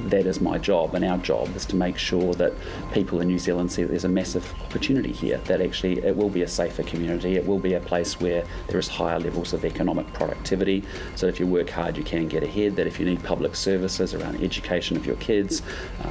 that is my job, and our job is to make sure that people in New Zealand see that there's a massive opportunity here, that actually it will be a safer community, it will be a place where there is higher levels of economic productivity, so if you work hard you can get ahead, that if you need public services around education of your kids,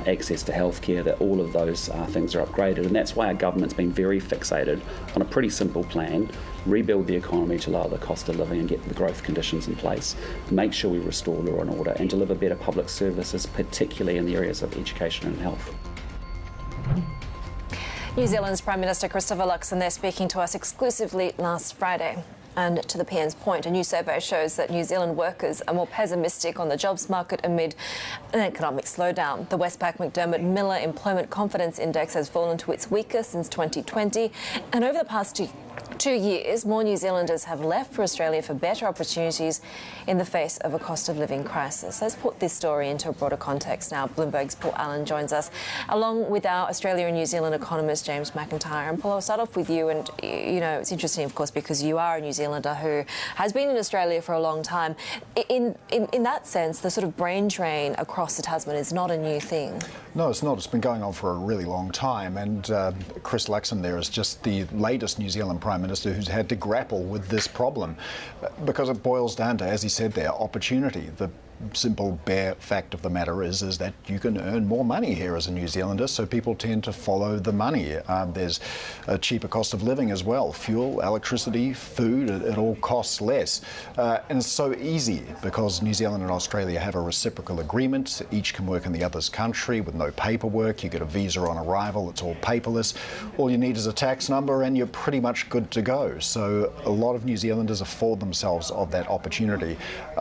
access to healthcare, that all of those things are upgraded. And that's why our government's been very fixated on a pretty simple plan: rebuild the economy to lower the cost of living and get the growth conditions in place, make sure we restore law and order and deliver better public services, particularly in the areas of education and health. New Zealand's Prime Minister Christopher Luxon there speaking to us exclusively last Friday. And to the PN's point, a new survey shows that New Zealand workers are more pessimistic on the jobs market amid an economic slowdown. The Westpac McDermott Miller Employment Confidence Index has fallen to its weakest since 2020. And over the past 2 years, more New Zealanders have left for Australia for better opportunities in the face of a cost of living crisis. Let's put this story into a broader context now. Bloomberg's Paul Allen joins us, along with our Australia and New Zealand economist, James McIntyre. And Paul, I'll start off with you. And, you know, it's interesting, of course, because you are a New Zealander who has been in Australia for a long time. In that sense, the sort of brain drain across the Tasman is not a new thing. No, it's not. It's been going on for a really long time. And Chris Luxon there is just the latest New Zealand Prime Minister who's had to grapple with this problem, because it boils down to, as he said there, opportunity. The simple bare fact of the matter is that you can earn more money here as a New Zealander, so people tend to follow the money. There's a cheaper cost of living as well. Fuel, electricity, food, it all costs less. And it's so easy because New Zealand and Australia have a reciprocal agreement. Each can work in the other's country with no paperwork. You get a visa on arrival. It's all paperless. All you need is a tax number and you're pretty much good to go. So a lot of New Zealanders afford themselves of that opportunity.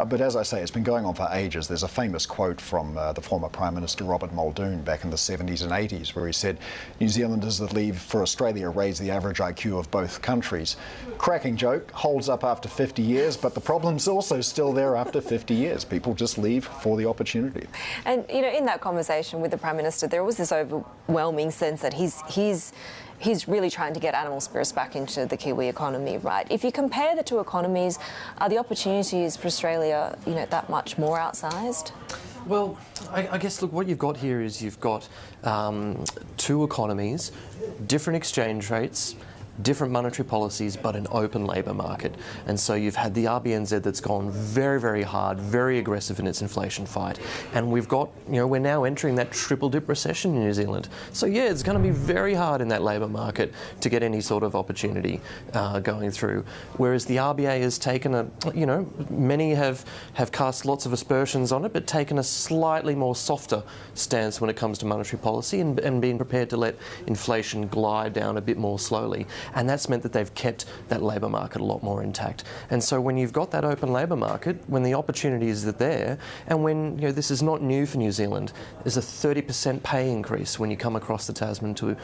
But as I say, it's been going on for ages. There's a famous quote from the former Prime Minister Robert Muldoon back in the 70s and 80s where he said, New Zealanders that leave for Australia raise the average IQ of both countries. Cracking joke, holds up after 50 years, but the problem's also still there after 50 years. People just leave for the opportunity. And, you know, in that conversation with the Prime Minister, there was this overwhelming sense that he's really trying to get animal spirits back into the Kiwi economy, right? If you compare the two economies, are the opportunities for Australia, you know, that much more outsized? Well, I guess, look, what you've got here is you've got two economies, different exchange rates, different monetary policies, but an open labour market. And so you've had the RBNZ that's gone very, very hard, very aggressive in its inflation fight. And we've got, you know, we're now entering that triple dip recession in New Zealand. So yeah, it's going to be very hard in that labour market to get any sort of opportunity going through. Whereas the RBA has taken a, you know, many have cast lots of aspersions on it, but taken a slightly more softer stance when it comes to monetary policy and being prepared to let inflation glide down a bit more slowly. And that's meant that they've kept that labour market a lot more intact. And so when you've got that open labour market, when the opportunities are there, and when, you know, this is not new for New Zealand, there's a 30% pay increase when you come across the Tasman to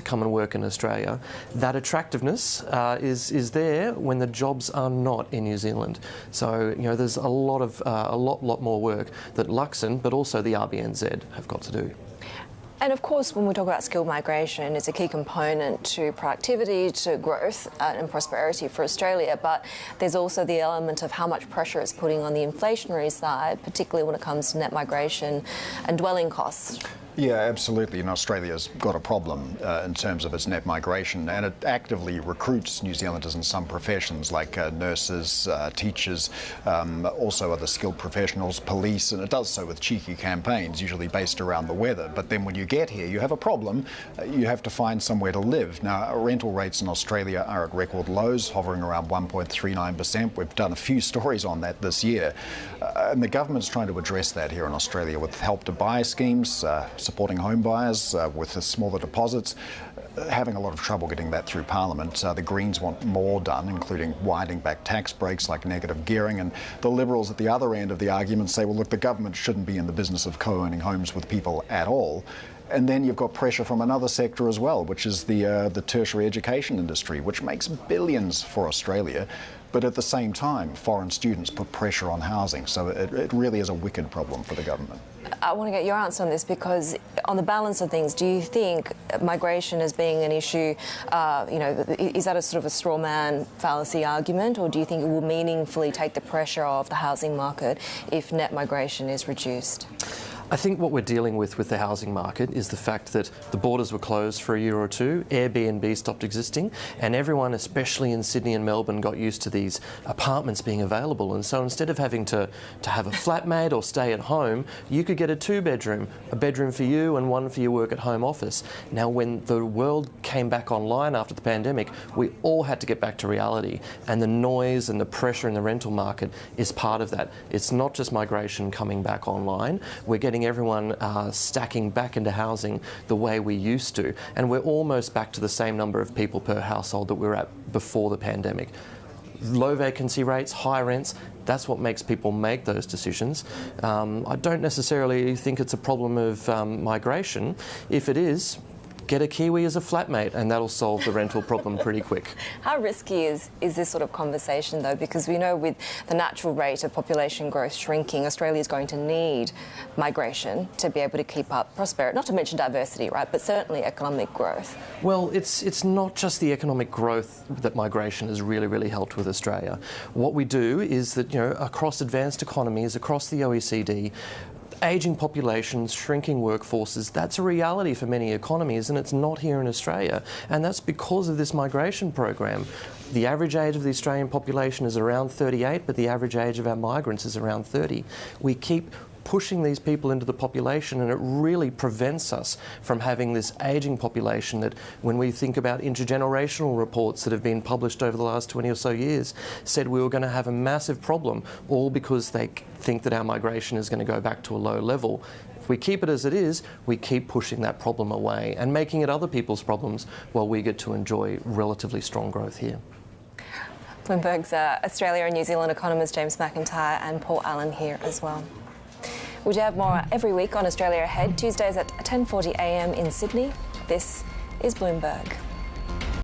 come and work in Australia. That attractiveness is there when the jobs are not in New Zealand. So, you know, there's a lot more work that Luxon, but also the RBNZ have got to do. And of course, when we talk about skilled migration, it's a key component to productivity, to growth and prosperity for Australia. But there's also the element of how much pressure it's putting on the inflationary side, particularly when it comes to net migration and dwelling costs. Yeah, absolutely. And Australia's got a problem in terms of its net migration, and it actively recruits New Zealanders in some professions like nurses, teachers, also other skilled professionals, police, and it does so with cheeky campaigns, usually based around the weather. But then when you get here, you have a problem. You have to find somewhere to live. Now, rental rates in Australia are at record lows, hovering around 1.39%. We've done a few stories on that this year. And the government's trying to address that here in Australia with help to buy schemes, supporting home buyers with the smaller deposits, having a lot of trouble getting that through Parliament. The Greens want more done, including winding back tax breaks like negative gearing, and the Liberals at the other end of the argument say, well, look, the government shouldn't be in the business of co-owning homes with people at all. And then you've got pressure from another sector as well, which is the tertiary education industry, which makes billions for Australia. But at the same time, foreign students put pressure on housing. So it really is a wicked problem for the government. I want to get your answer on this because on the balance of things, do you think migration as being an issue, you know, is that a sort of a straw man fallacy argument, or do you think it will meaningfully take the pressure off the housing market if net migration is reduced? I think what we're dealing with the housing market is the fact that the borders were closed for a year or two, Airbnb stopped existing, and everyone, especially in Sydney and Melbourne, got used to these apartments being available. And so instead of having to have a flatmate or stay at home, you could get a 2-bedroom, a bedroom for you and one for your work at home office. Now, when the world came back online after the pandemic, we all had to get back to reality, and the noise and the pressure in the rental market is part of that. It's not just migration coming back online. We're getting everyone stacking back into housing the way we used to, and we're almost back to the same number of people per household that we were at before the pandemic. Low vacancy rates, high rents, that's what makes people make those decisions. I don't necessarily think it's a problem of migration. If it is, get a Kiwi as a flatmate and that'll solve the rental problem pretty quick. How risky is this sort of conversation, though? Because we know with the natural rate of population growth shrinking, Australia is going to need migration to be able to keep up prosperity, not to mention diversity, right, but certainly economic growth. Well, it's not just the economic growth that migration has really helped with Australia. What we do is that, across advanced economies, across the OECD, ageing populations, shrinking workforces, that's a reality for many economies, and it's not here in Australia. And that's because of this migration program. The average age of the Australian population is around 38, but the average age of our migrants is around 30. We keep pushing these people into the population, and it really prevents us from having this ageing population that, when we think about intergenerational reports that have been published over the last 20 or so years, said we were going to have a massive problem, all because they think that our migration is going to go back to a low level. If we keep it as it is, we keep pushing that problem away and making it other people's problems while we get to enjoy relatively strong growth here. Bloomberg's Australia and New Zealand economist James McIntyre and Paul Allen here as well. We do have more every week on Australia Ahead, Tuesdays at 10:40 a.m. in Sydney. This is Bloomberg.